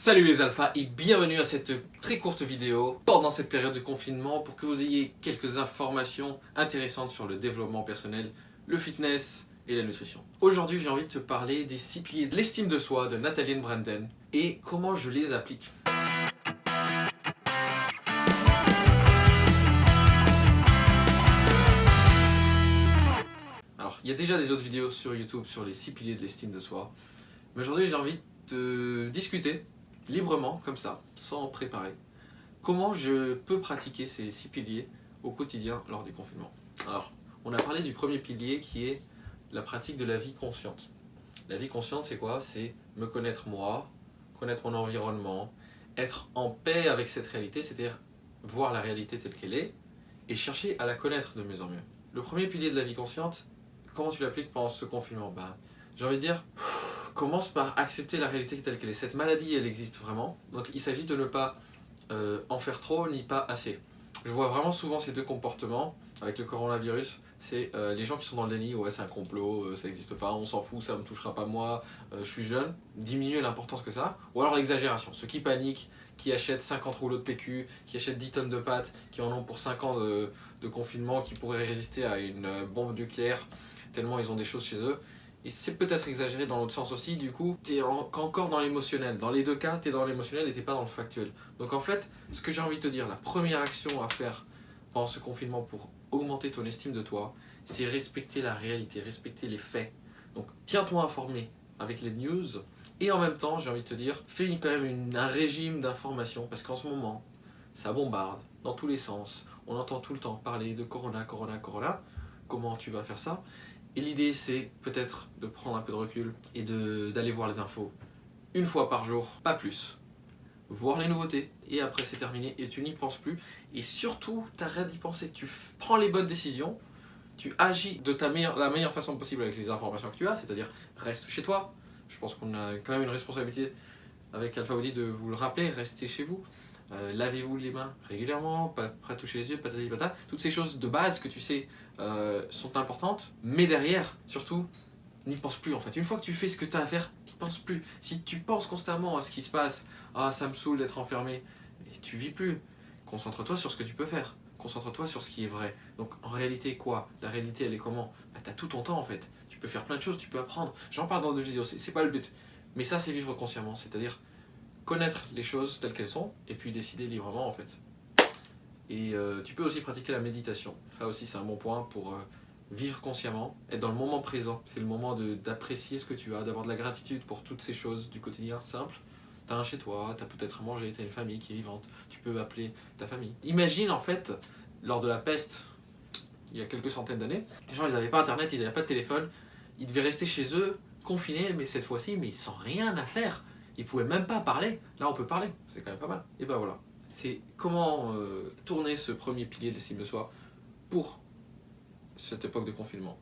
Salut les alphas et bienvenue à cette très courte vidéo pendant cette période de confinement pour que vous ayez quelques informations intéressantes sur le développement personnel, le fitness et la nutrition. Aujourd'hui j'ai envie de te parler des 6 piliers de l'estime de soi de Nathalie Branden et comment je les applique. Alors il y a déjà des autres vidéos sur YouTube sur les 6 piliers de l'estime de soi, mais aujourd'hui j'ai envie de discuter librement, comme ça, sans préparer, comment je peux pratiquer ces 6 piliers au quotidien lors du confinement. Alors, on a parlé du premier pilier qui est la pratique de la vie consciente. La vie consciente, c'est quoi? C'est me connaître moi, connaître mon environnement, être en paix avec cette réalité, c'est-à-dire voir la réalité telle qu'elle est et chercher à la connaître de mieux en mieux. Le premier pilier de la vie consciente, comment tu l'appliques pendant ce confinement? J'ai envie de dire, commence par accepter la réalité telle qu'elle est. Cette maladie, elle existe vraiment. Donc il s'agit de ne pas en faire trop ni pas assez. Je vois vraiment souvent ces deux comportements avec le coronavirus. C'est les gens qui sont dans le déni, ouais c'est un complot, ça n'existe pas, on s'en fout, ça ne me touchera pas moi, je suis jeune. Diminuer l'importance que ça a. Ou alors l'exagération. Ceux qui paniquent, qui achètent 50 rouleaux de PQ, qui achètent 10 tonnes de pâtes, qui en ont pour 5 ans de confinement, qui pourraient résister à une bombe nucléaire, tellement ils ont des choses chez eux. Et c'est peut-être exagéré dans l'autre sens aussi, du coup, tu es encore dans l'émotionnel. Dans les deux cas, tu es dans l'émotionnel et tu n'es pas dans le factuel. Donc en fait, ce que j'ai envie de te dire, la première action à faire pendant ce confinement pour augmenter ton estime de toi, c'est respecter la réalité, respecter les faits. Donc tiens-toi informé avec les news et en même temps, j'ai envie de te dire, fais quand même un régime d'information parce qu'en ce moment, ça bombarde dans tous les sens. On entend tout le temps parler de corona, corona, corona. Comment tu vas faire ça ? Et l'idée, c'est peut-être de prendre un peu de recul et d'aller voir les infos une fois par jour, pas plus. Voir les nouveautés, et après c'est terminé, et tu n'y penses plus. Et surtout, t'arrêtes d'y penser. Tu prends les bonnes décisions, tu agis de la meilleure façon possible avec les informations que tu as, c'est-à-dire reste chez toi. Je pense qu'on a quand même une responsabilité avec Alpha Audi de vous le rappeler, restez chez vous. Lavez-vous les mains régulièrement, pas toucher les yeux, patati patata. Toutes ces choses de base que tu sais sont importantes, mais derrière, surtout, n'y pense plus en fait. Une fois que tu fais ce que tu as à faire, n'y penses plus. Si tu penses constamment à ce qui se passe, ah ça me saoule d'être enfermé, et tu vis plus. Concentre-toi sur ce que tu peux faire. Concentre-toi sur ce qui est vrai. Donc en réalité quoi? La réalité elle est comment? Tu as tout ton temps en fait. Tu peux faire plein de choses, tu peux apprendre. J'en parle dans deux vidéos, c'est pas le but. Mais ça c'est vivre consciemment, c'est-à-dire connaître les choses telles qu'elles sont et puis décider librement en fait. Et tu peux aussi pratiquer la méditation. Ça aussi c'est un bon point pour vivre consciemment, être dans le moment présent. C'est le moment d'apprécier ce que tu as, d'avoir de la gratitude pour toutes ces choses du quotidien simple. T'as un chez toi, t'as peut-être à manger, t'as une famille qui est vivante, tu peux appeler ta famille. Imagine en fait, lors de la peste, il y a quelques centaines d'années, les gens ils n'avaient pas internet, ils n'avaient pas de téléphone, ils devaient rester chez eux, confinés, mais cette fois-ci, mais sans rien à faire. Ils pouvaient même pas parler. Là on peut parler, c'est quand même pas mal. Et ben voilà, c'est comment tourner ce premier pilier de l'estime de soi pour cette époque de confinement.